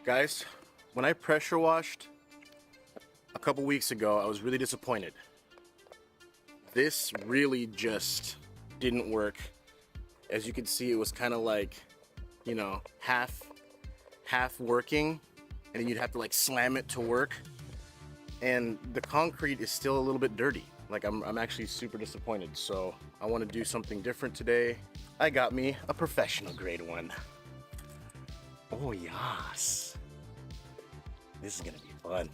Guys, when I pressure washed a couple weeks ago, I was really disappointed. This really just didn't work. As you can see, it was kind of like, you know, half working, and then you'd have to like slam it to work. And the concrete is still a little bit dirty. Like I'm actually super disappointed. So I want to do something different today. I got me a professional grade one. Oh yes. This is gonna be fun.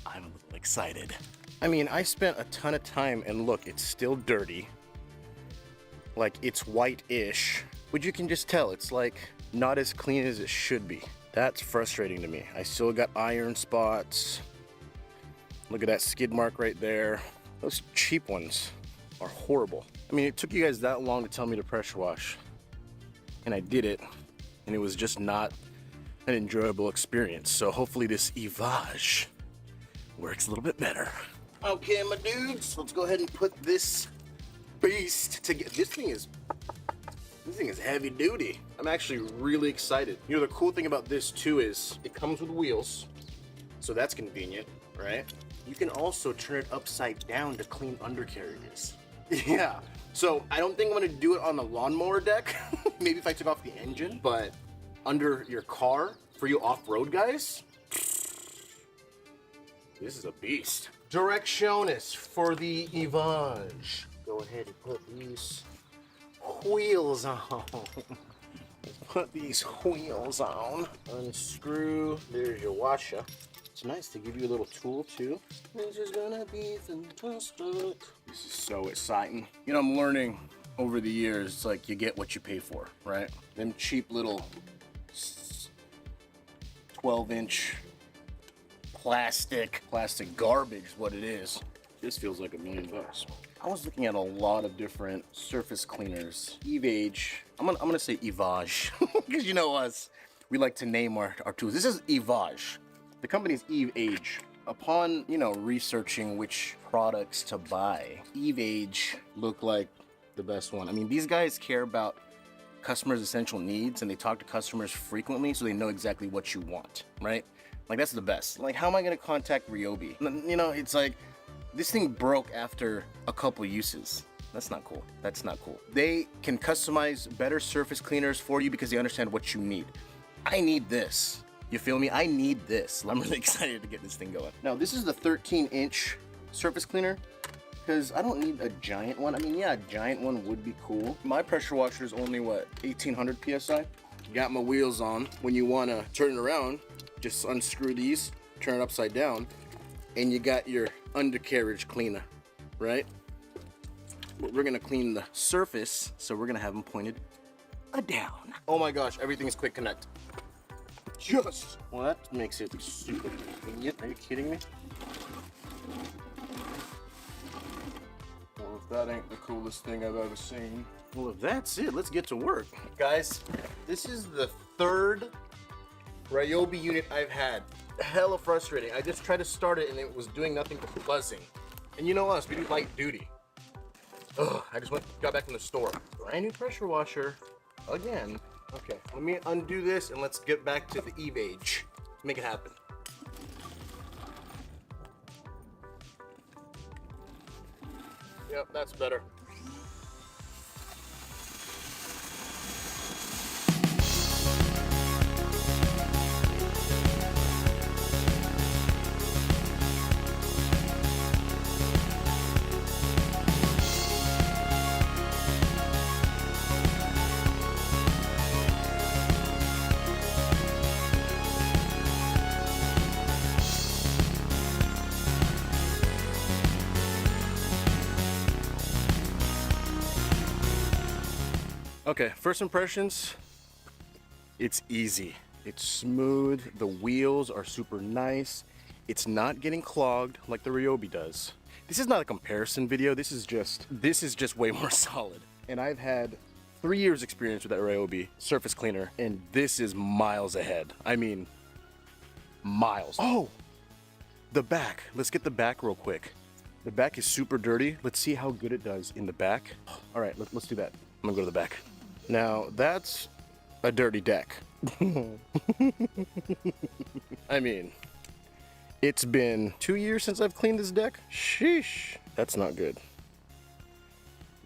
I'm a little excited. I mean, I spent a ton of time, and look, it's still dirty. Like, it's white-ish, but you can just tell it's like not as clean as it should be. That's frustrating to me. I still got iron spots. Look at that skid mark right there. Those cheap ones are horrible. I mean, it took you guys that long to tell me to pressure wash, and I did it, and it was just not an enjoyable experience. So hopefully this EVEAGE works a little bit better. Okay, my dudes, let's go ahead and put this beast together. This thing is heavy duty. I'm actually really excited. You know, the cool thing about this too is it comes with wheels, so that's convenient, right? You can also turn it upside down to clean undercarriages. Yeah, so I don't think I'm gonna do it on the lawnmower deck. Maybe if I took off the engine, but under your car for you off-road guys, this is a beast. Directionist for the EVEAGE. Go ahead and put these wheels on. Put these wheels on. Unscrew. There's your washer. It's nice to give you a little tool too. This is gonna be fantastic. This is so exciting. You know, I'm learning over the years, it's like you get what you pay for, right? Them cheap little 12-inch plastic garbage is what it is. This feels like $1 million. I was looking at a lot of different surface cleaners. EVEAGE, I'm gonna say EVEAGE, because you know us, we like to name our tools. This is EVEAGE. The company is EVEAGE. Upon, you know, researching which products to buy, EVEAGE looked like the best one. I mean, these guys care about customers' essential needs, and they talk to customers frequently, so they know exactly what you want, right? Like, that's the best. Like, how am I gonna contact Ryobi? You know, it's like, this thing broke after a couple uses. That's not cool. That's not cool. They can customize better surface cleaners for you because they understand what you need. I need this. You feel me? I need this. I'm really excited to get this thing going. Now, this is the 13-inch surface cleaner, because I don't need a giant one. I mean, yeah, a giant one would be cool. My pressure washer is only, what, 1800 PSI? Got my wheels on. When you want to turn it around, just unscrew these, turn it upside down, and you got your undercarriage cleaner, right? We're gonna clean the surface, so we're gonna have them pointed down. Oh my gosh, everything is quick connect. Just, well, that makes it super convenient. Are you kidding me? Well, if that ain't the coolest thing I've ever seen. Well, if that's it, let's get to work. Guys, this is the third Ryobi unit I've had. Hella frustrating. I just tried to start it and it was doing nothing but buzzing. And you know us, we do light duty. Ugh, I just got back from the store. Brand new pressure washer again. Okay, let me undo this and let's get back to the EVEAGE. Make it happen. Yep, that's better. Okay, first impressions, it's easy. It's smooth, the wheels are super nice. It's not getting clogged like the Ryobi does. This is not a comparison video, this is just way more solid. And I've had 3 years experience with that Ryobi surface cleaner, and this is miles ahead. I mean, miles. Oh, the back. Let's get the back real quick. The back is super dirty. Let's see how good it does in the back. All right, let's do that. I'm gonna go to the back. Now, that's a dirty deck. I mean, it's been 2 years since I've cleaned this deck. Sheesh, that's not good.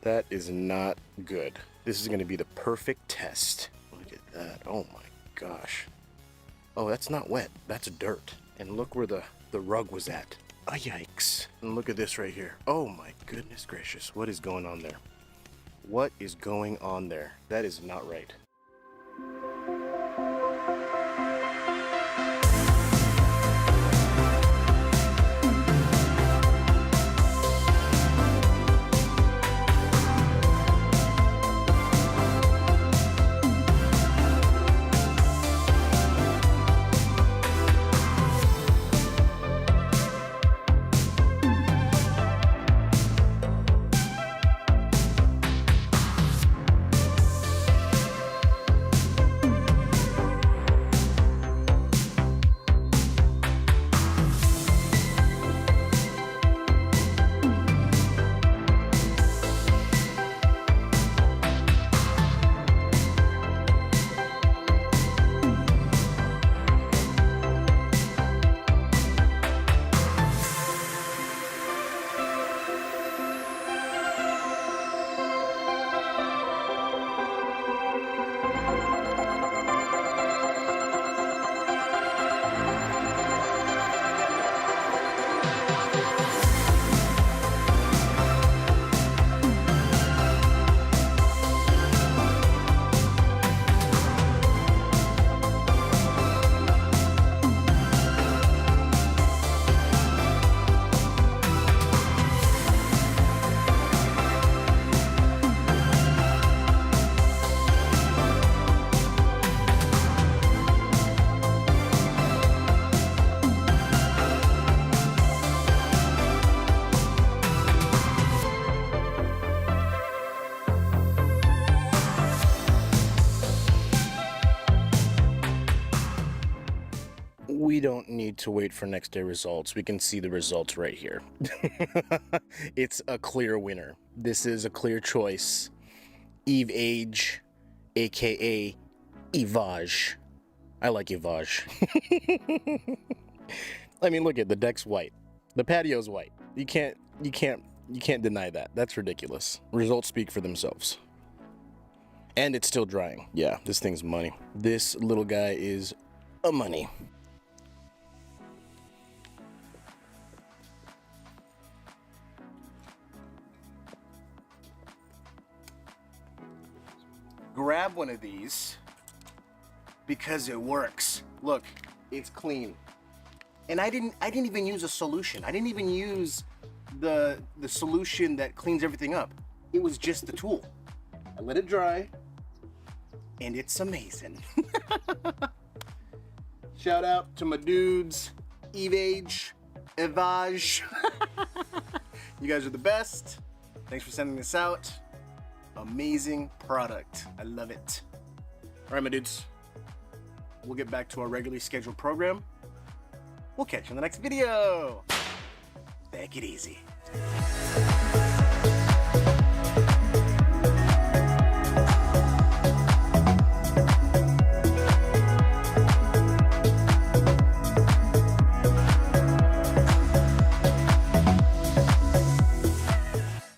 That is not good. This is gonna be the perfect test. Look at that, oh my gosh. Oh, that's not wet, that's dirt. And look where the rug was at. Oh, yikes. And look at this right here. Oh my goodness gracious, what is going on there? What is going on there? That is not right. We don't need to wait for next day results. We can see the results right here. It's a clear winner. This is a clear choice. EVEAGE, aka EVEAGE. I like EVEAGE. I mean, look at the deck's white. The patio's white. You can't deny that. That's ridiculous. Results speak for themselves. And it's still drying. Yeah, this thing's money. This little guy is a money. Grab one of these because it works. Look, it's clean. And I didn't even use a solution. I didn't even use the solution that cleans everything up. It was just the tool. I let it dry and it's amazing. Shout out to my dudes, EVEAGE, EVEAGE. You guys are the best. Thanks for sending this out. Amazing product. I love it. All right, my dudes. We'll get back to our regularly scheduled program. We'll catch you in the next video. Take it easy.